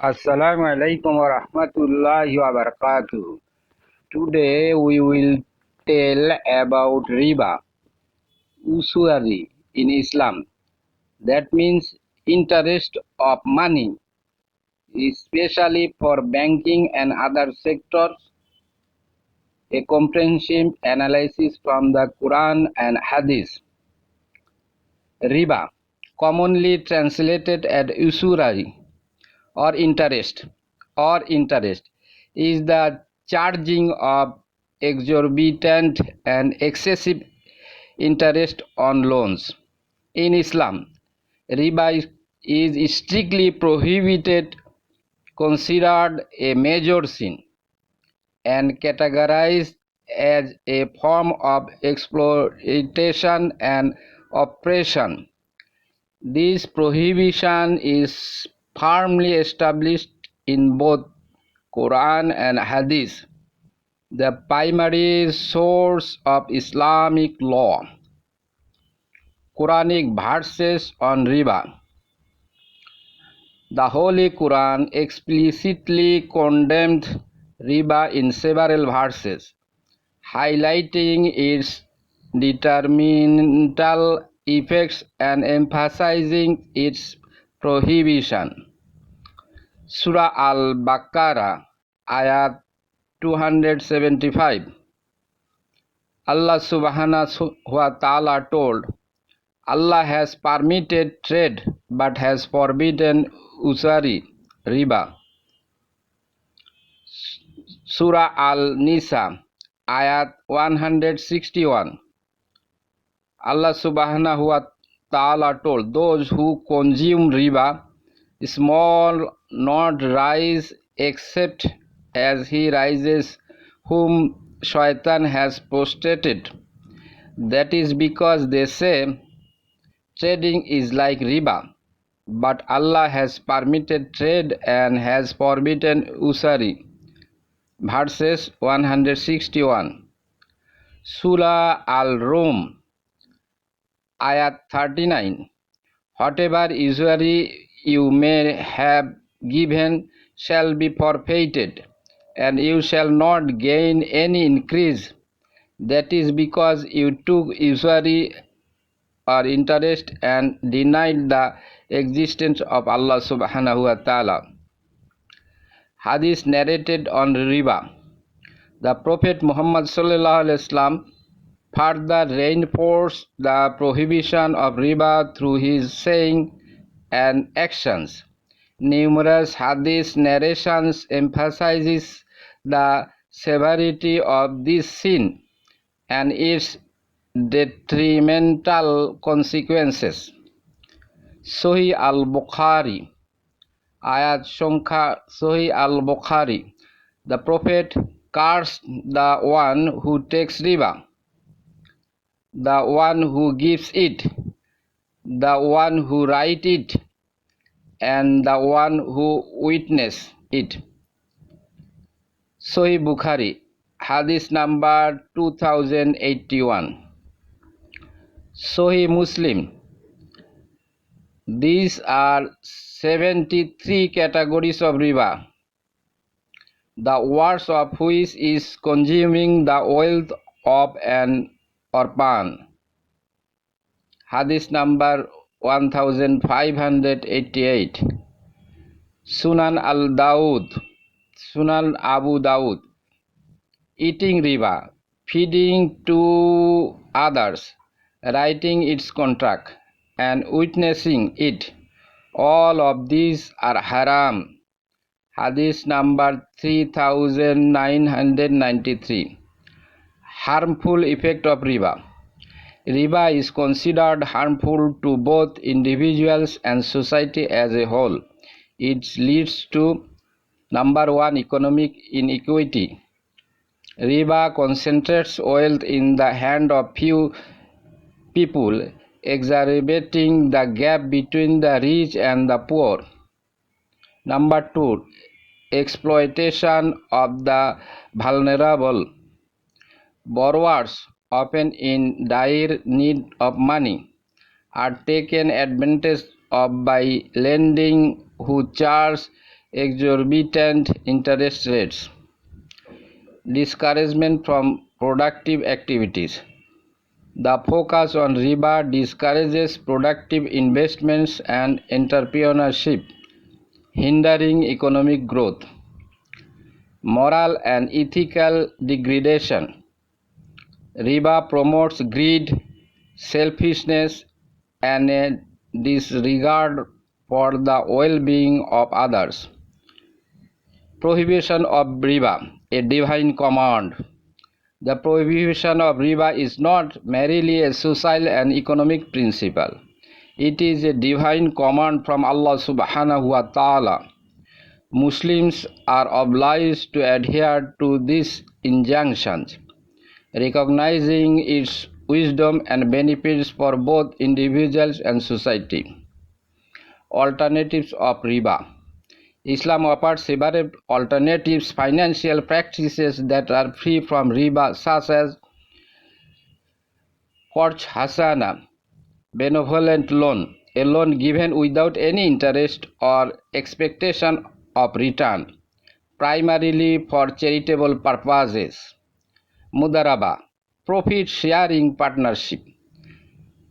Assalamu alaikum wa rahmatullahi wa barakatuh. Today we will tell about riba, usury in Islam. That means interest of money, especially for banking and other sectors. A comprehensive analysis from the Quran and Hadith. Riba, commonly translated as usury or interest is the charging of exorbitant and excessive interest on loans. In Islam, riba is strictly prohibited, considered a major sin, and categorized as a form of exploitation and oppression. This prohibition is firmly established in both Quran and Hadith, the primary source of Islamic law. Quranic verses on riba. The Holy Quran explicitly condemned riba in several verses, highlighting its detrimental effects and emphasizing its prohibition. Surah Al-Baqarah, Ayat 275. Allah subhanahu wa ta'ala told, Allah has permitted trade but has forbidden usury, riba. Surah Al-Nisa, Ayat 161. Allah subhanahu wa ta'ala told, those who consume riba, small not rise except as he rises whom shaitan has prostrated. That is because they say trading is like riba, but Allah has permitted trade and has forbidden usury. Verses 161. Surah Al-Rum, Ayat 39. Whatever usury you may have given shall be forfeited, and you shall not gain any increase. That is because you took usury or interest and denied the existence of Allah subhanahu wa ta'ala. Hadith narrated on riba. The Prophet Muhammad sallallahu alaihi wasallam further reinforced the prohibition of riba through his saying and actions. Numerous hadith narrations emphasizes the severity of this sin and its detrimental consequences. Sahih al-Bukhari, Ayat Shankha Sahih al-Bukhari. The Prophet cursed the one who takes riba, the one who gives it, the one who writes it, and the one who witnesses it. Sahih Bukhari, Hadith number 2081. Sahih Muslim. These are 73 categories of riba, the worst of which is consuming the wealth of an orphan. Hadith number 1588. Sunan Abu Dawud. Eating riba, feeding to others, writing its contract, and witnessing it, all of these are haram. Hadith number 3993. Harmful effect of riba. Riba is considered harmful to both individuals and society as a whole. It leads to number 1, economic inequity. Riba concentrates wealth in the hand of few people, exacerbating the gap between the rich and the poor. Number 2, exploitation of the vulnerable. Borrowers, often in dire need of money, are taken advantage of by lending who charge exorbitant interest rates, discouragement from productive activities. The focus on riba discourages productive investments and entrepreneurship, hindering economic growth. Moral and ethical degradation. Riba promotes greed, selfishness, and a disregard for the well-being of others. Prohibition of riba, a divine command. The prohibition of riba is not merely a social and economic principle. It is a divine command from Allah subhanahu wa ta'ala. Muslims are obliged to adhere to these injunctions, recognizing its wisdom and benefits for both individuals and society. Alternatives of riba. Islam offers several alternatives financial practices that are free from riba, such as Qarz Hasana, benevolent loan, a loan given without any interest or expectation of return, primarily for charitable purposes. Mudaraba, profit sharing partnership,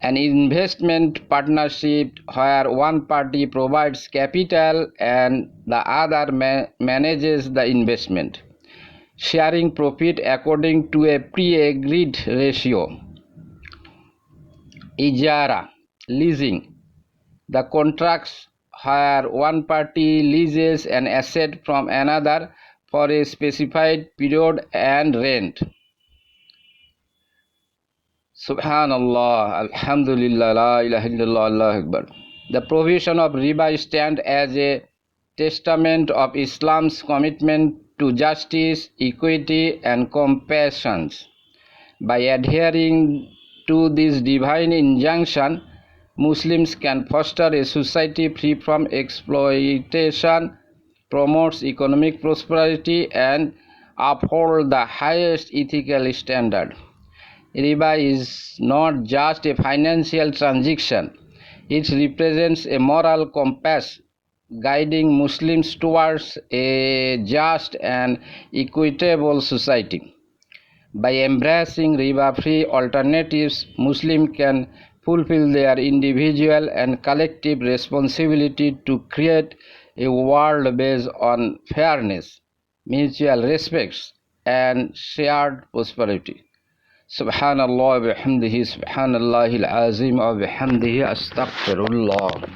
an investment partnership where one party provides capital and the other manages the investment, sharing profit according to a pre-agreed ratio. Ijara, leasing, the contracts where one party leases an asset from another for a specified period and rent. Subhanallah, Alhamdulillah, La ilaha illallah, Allahu Akbar. The prohibition of riba stands as a testament of Islam's commitment to justice, equity, and compassion. By adhering to this divine injunction, Muslims can foster a society free from exploitation, promotes economic prosperity, and uphold the highest ethical standard. Riba is not just a financial transaction, it represents a moral compass guiding Muslims towards a just and equitable society. By embracing riba-free alternatives, Muslims can fulfill their individual and collective responsibility to create a world based on fairness, mutual respect, and shared prosperity. Subhanallah wa bihamdihi, subhanallahil azim wa bihamdihi, astaghfirullah.